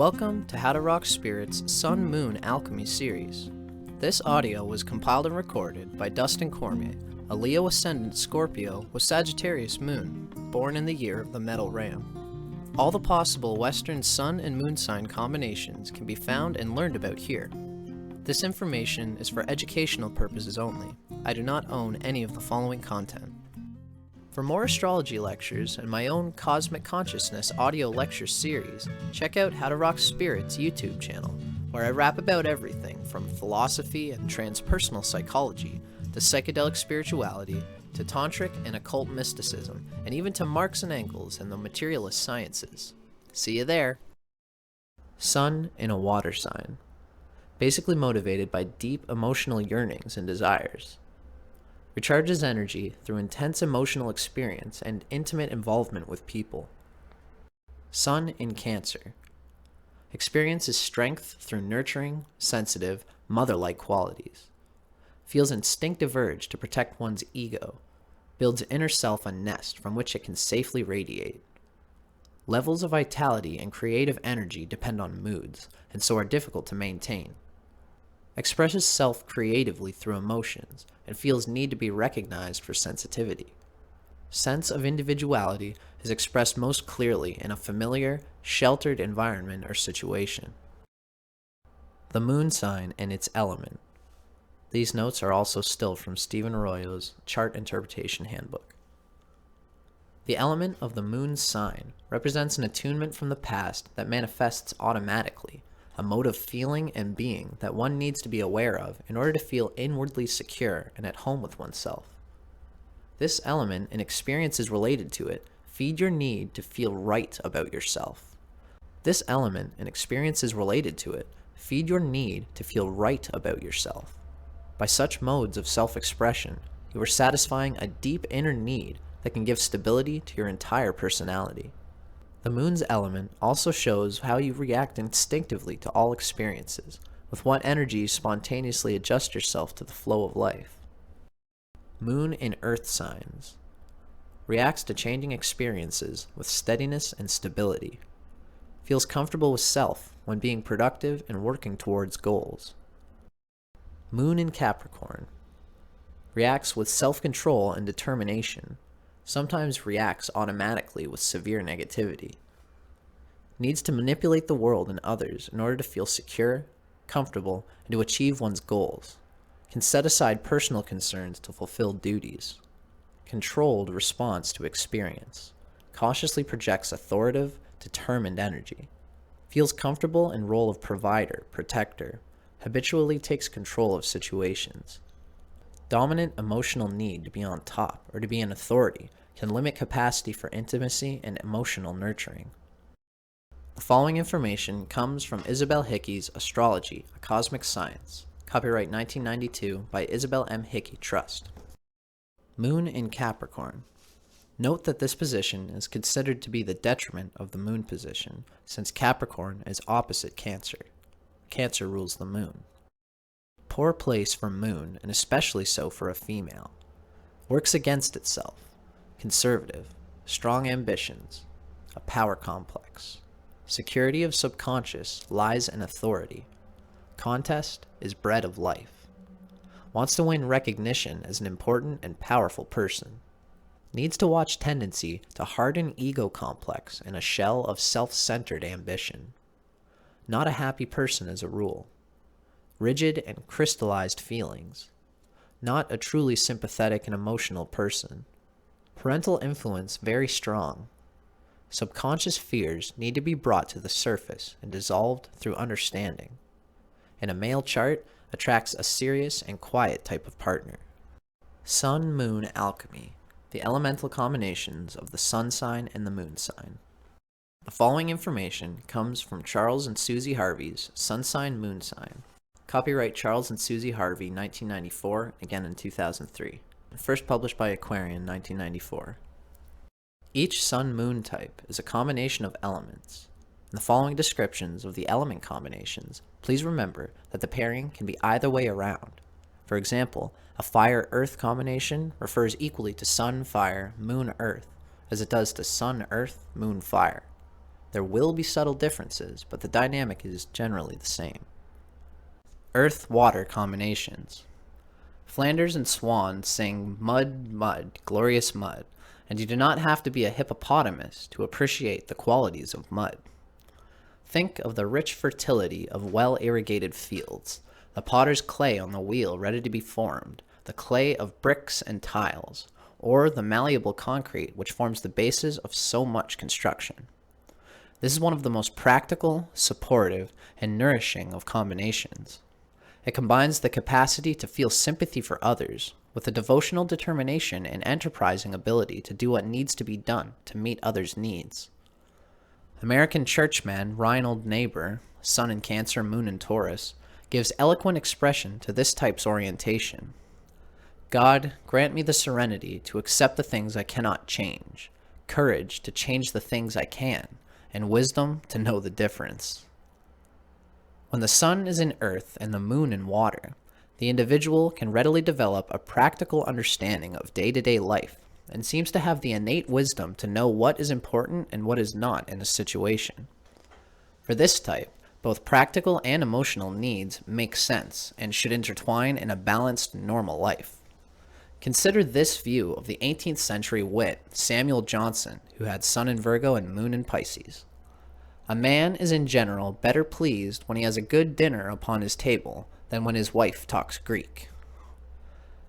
Welcome to How to Rock Spirit's Sun Moon Alchemy series. This audio was compiled and recorded by Dustin Cormier, a Leo Ascendant Scorpio with Sagittarius Moon, born in the year of the Metal Ram. All the possible Western Sun and Moon sign combinations can be found and learned about here. This information is for educational purposes only. I do not own any of the following content. For more astrology lectures and my own Cosmic Consciousness audio lecture series, check out How to Rock Spirit's YouTube channel, where I rap about everything from philosophy and transpersonal psychology, to psychedelic spirituality, to tantric and occult mysticism, and even to Marx and Engels and the materialist sciences. See you there! Sun in a water sign. Basically motivated by deep emotional yearnings and desires. Recharges energy through intense emotional experience and intimate involvement with people. Sun in Cancer. Experiences strength through nurturing, sensitive, mother-like qualities. Feels instinctive urge to protect one's ego. Builds inner self a nest from which it can safely radiate. Levels of vitality and creative energy depend on moods, and so are difficult to maintain. Expresses self creatively through emotions, and feels need to be recognized for sensitivity. Sense of individuality is expressed most clearly in a familiar, sheltered environment or situation. The moon sign and its element. These notes are also still from Stephen Arroyo's Chart Interpretation Handbook. The element of the moon's sign represents an attunement from the past that manifests automatically, a mode of feeling and being that one needs to be aware of in order to feel inwardly secure and at home with oneself. This element and experiences related to it feed your need to feel right about yourself. This element and experiences related to it feed your need to feel right about yourself. By such modes of self-expression, you are satisfying a deep inner need that can give stability to your entire personality. The moon's element also shows how you react instinctively to all experiences, with what energy you spontaneously adjust yourself to the flow of life. Moon in Earth signs. Reacts to changing experiences with steadiness and stability. Feels comfortable with self when being productive and working towards goals. Moon in Capricorn. Reacts with self-control and determination. Sometimes reacts automatically with severe negativity. Needs to manipulate the world and others in order to feel secure, comfortable, and to achieve one's goals. Can set aside personal concerns to fulfill duties. Controlled response to experience. Cautiously projects authoritative, determined energy. Feels comfortable in role of provider, protector. Habitually takes control of situations. Dominant emotional need to be on top or to be an authority can limit capacity for intimacy and emotional nurturing. The following information comes from Isabel Hickey's Astrology, a Cosmic Science, copyright 1992 by Isabel M. Hickey Trust. Moon in Capricorn. Note that this position is considered to be the detriment of the moon position, since Capricorn is opposite Cancer. Cancer rules the moon. Poor place for moon, and especially so for a female. Works against itself. Conservative. Strong ambitions. A power complex. Security of subconscious lies in authority. Contest is bred of life. Wants to win recognition as an important and powerful person. Needs to watch tendency to harden ego complex in a shell of self-centered ambition. Not a happy person as a rule. Rigid and crystallized feelings. Not a truly sympathetic and emotional person. Parental influence very strong. Subconscious fears need to be brought to the surface and dissolved through understanding. In a male chart, attracts a serious and quiet type of partner. Sun-Moon Alchemy, the elemental combinations of the sun sign and the moon sign. The following information comes from Charles and Susie Harvey's Sun Sign Moon Sign. Copyright Charles and Susie Harvey, 1994, again in 2003. First published by Aquarian, 1994. Each sun-moon type is a combination of elements. In the following descriptions of the element combinations, please remember that the pairing can be either way around. For example, a fire-earth combination refers equally to sun-fire, moon-earth, as it does to sun-earth, moon-fire. There will be subtle differences, but the dynamic is generally the same. Earth-water combinations. Flanders and Swan sing "Mud, mud, glorious mud," and you do not have to be a hippopotamus to appreciate the qualities of mud. Think of the rich fertility of well-irrigated fields, the potter's clay on the wheel ready to be formed, the clay of bricks and tiles, or the malleable concrete which forms the basis of so much construction. This is one of the most practical, supportive, and nourishing of combinations. It combines the capacity to feel sympathy for others with a devotional determination and enterprising ability to do what needs to be done to meet others' needs. American churchman Reinhold Niebuhr, Sun in Cancer, Moon in Taurus, gives eloquent expression to this type's orientation. God, grant me the serenity to accept the things I cannot change, courage to change the things I can, and wisdom to know the difference. When the sun is in earth and the moon in water, the individual can readily develop a practical understanding of day-to-day life and seems to have the innate wisdom to know what is important and what is not in a situation. For this type, both practical and emotional needs make sense and should intertwine in a balanced, normal life. Consider this view of the 18th century wit Samuel Johnson, who had Sun in Virgo and Moon in Pisces. A man is in general better pleased when he has a good dinner upon his table than when his wife talks Greek.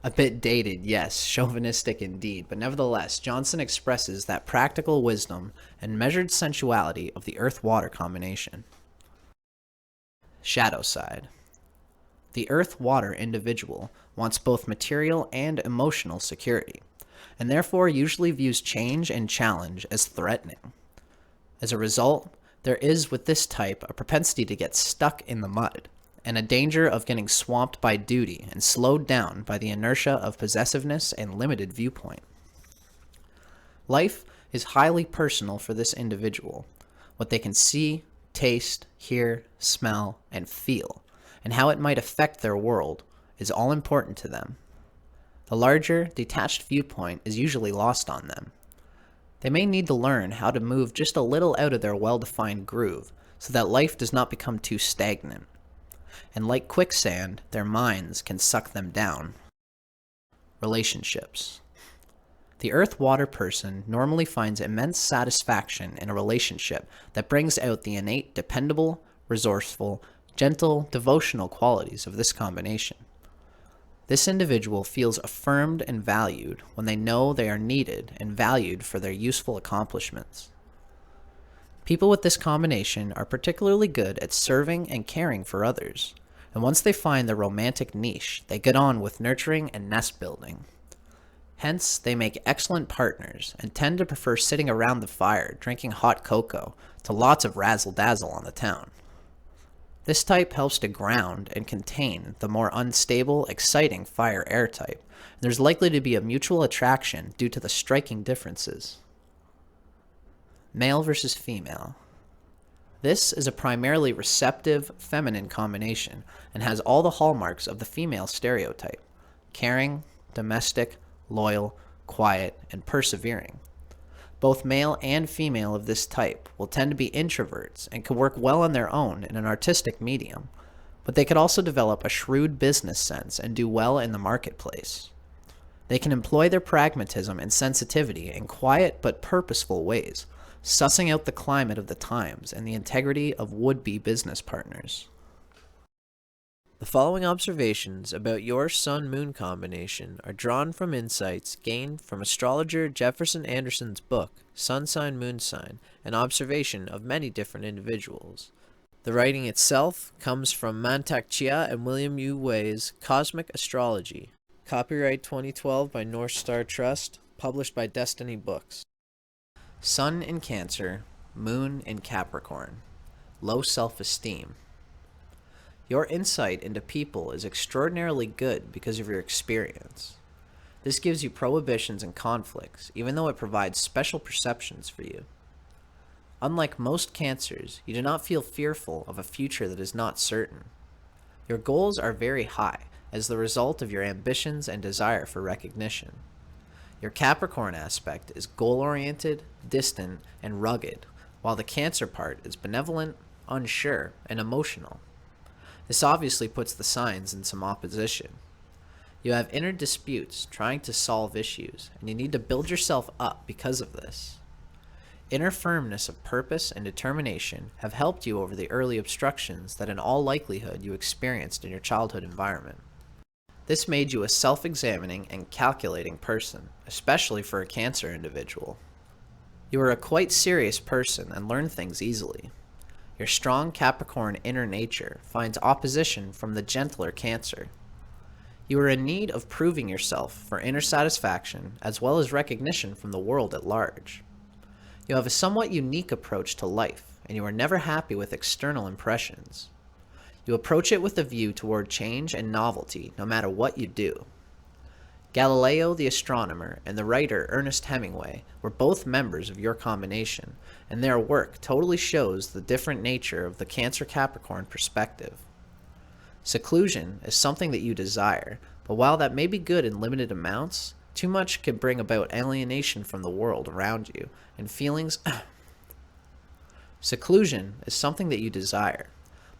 A bit dated, yes, chauvinistic indeed, but nevertheless, Johnson expresses that practical wisdom and measured sensuality of the earth-water combination. Shadow side. The earth-water individual wants both material and emotional security, and therefore usually views change and challenge as threatening. As a result, there is with this type a propensity to get stuck in the mud, and a danger of getting swamped by duty and slowed down by the inertia of possessiveness and limited viewpoint. Life is highly personal for this individual. What they can see, taste, hear, smell, and feel, and how it might affect their world, is all important to them. The larger, detached viewpoint is usually lost on them. They may need to learn how to move just a little out of their well-defined groove so that life does not become too stagnant. And like quicksand, their minds can suck them down. Relationships. The earth-water person normally finds immense satisfaction in a relationship that brings out the innate dependable, resourceful, gentle, devotional qualities of this combination. This individual feels affirmed and valued when they know they are needed and valued for their useful accomplishments. People with this combination are particularly good at serving and caring for others, and once they find their romantic niche, they get on with nurturing and nest building. Hence, they make excellent partners and tend to prefer sitting around the fire drinking hot cocoa to lots of razzle-dazzle on the town. This type helps to ground and contain the more unstable, exciting fire-air type, and there's likely to be a mutual attraction due to the striking differences. Male versus female. This is a primarily receptive, feminine combination and has all the hallmarks of the female stereotype: caring, domestic, loyal, quiet, and persevering. Both male and female of this type will tend to be introverts and can work well on their own in an artistic medium, but they could also develop a shrewd business sense and do well in the marketplace. They can employ their pragmatism and sensitivity in quiet but purposeful ways, sussing out the climate of the times and the integrity of would-be business partners. The following observations about your Sun-Moon combination are drawn from insights gained from astrologer Jefferson Anderson's book, Sun Sign, Moon Sign, an observation of many different individuals. The writing itself comes from Mantak Chia and William U. Wei's Cosmic Astrology. Copyright 2012 by North Star Trust, published by Destiny Books. Sun in Cancer, Moon in Capricorn. Low self-esteem. Your insight into people is extraordinarily good because of your experience. This gives you prohibitions and conflicts, even though it provides special perceptions for you. Unlike most Cancers, you do not feel fearful of a future that is not certain. Your goals are very high as the result of your ambitions and desire for recognition. Your Capricorn aspect is goal-oriented, distant, and rugged, while the Cancer part is benevolent, unsure, and emotional. This obviously puts the signs in some opposition. You have inner disputes trying to solve issues, and you need to build yourself up because of this. Inner firmness of purpose and determination have helped you over the early obstructions that in all likelihood you experienced in your childhood environment. This made you a self-examining and calculating person, especially for a Cancer individual. You are a quite serious person and learn things easily. Your strong Capricorn inner nature finds opposition from the gentler Cancer. You are in need of proving yourself for inner satisfaction as well as recognition from the world at large. You have a somewhat unique approach to life, and you are never happy with external impressions. You approach it with a view toward change and novelty no matter what you do. Galileo the astronomer and the writer Ernest Hemingway were both members of your combination, and their work totally shows the different nature of the Cancer-Capricorn perspective. Seclusion is something that you desire, but while that may be good in limited amounts, too much can bring about alienation from the world around you and feelings. Seclusion is something that you desire,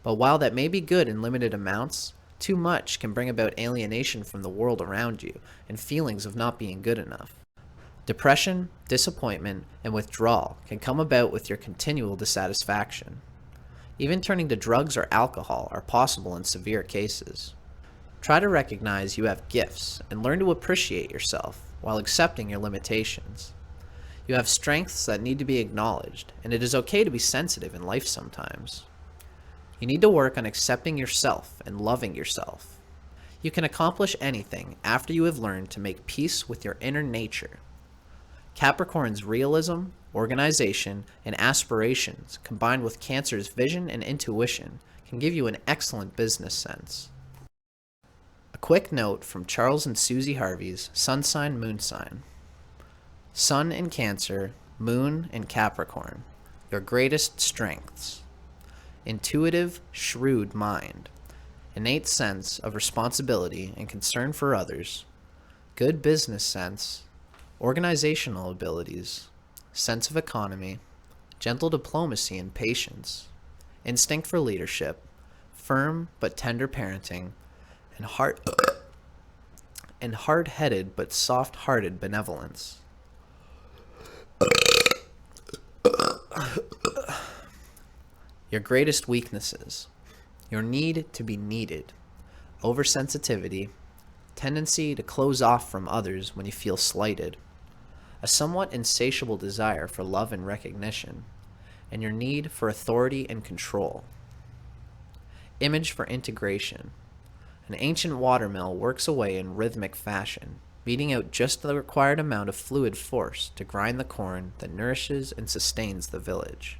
but while that may be good in limited amounts, too much can bring about alienation from the world around you and feelings of not being good enough. Depression, disappointment, and withdrawal can come about with your continual dissatisfaction. Even turning to drugs or alcohol are possible in severe cases. Try to recognize you have gifts and learn to appreciate yourself while accepting your limitations. You have strengths that need to be acknowledged, and it is okay to be sensitive in life sometimes. You need to work on accepting yourself and loving yourself. You can accomplish anything after you have learned to make peace with your inner nature. Capricorn's realism, organization, and aspirations combined with Cancer's vision and intuition can give you an excellent business sense. A quick note from Charles and Susie Harvey's Sun Sign, Moon Sign. Sun in Cancer, Moon in Capricorn. Your greatest strengths. Intuitive, shrewd mind. Innate sense of responsibility and concern for others. Good business sense. Organizational abilities. Sense of economy. Gentle diplomacy and patience. Instinct for leadership. Firm but tender parenting. And hard-headed but soft-hearted benevolence. Your greatest weaknesses. Your need to be needed. Oversensitivity. Tendency to close off from others when you feel slighted. A somewhat insatiable desire for love and recognition. And your need for authority and control. Image for integration. An ancient watermill works away in rhythmic fashion, beating out just the required amount of fluid force to grind the corn that nourishes and sustains the village.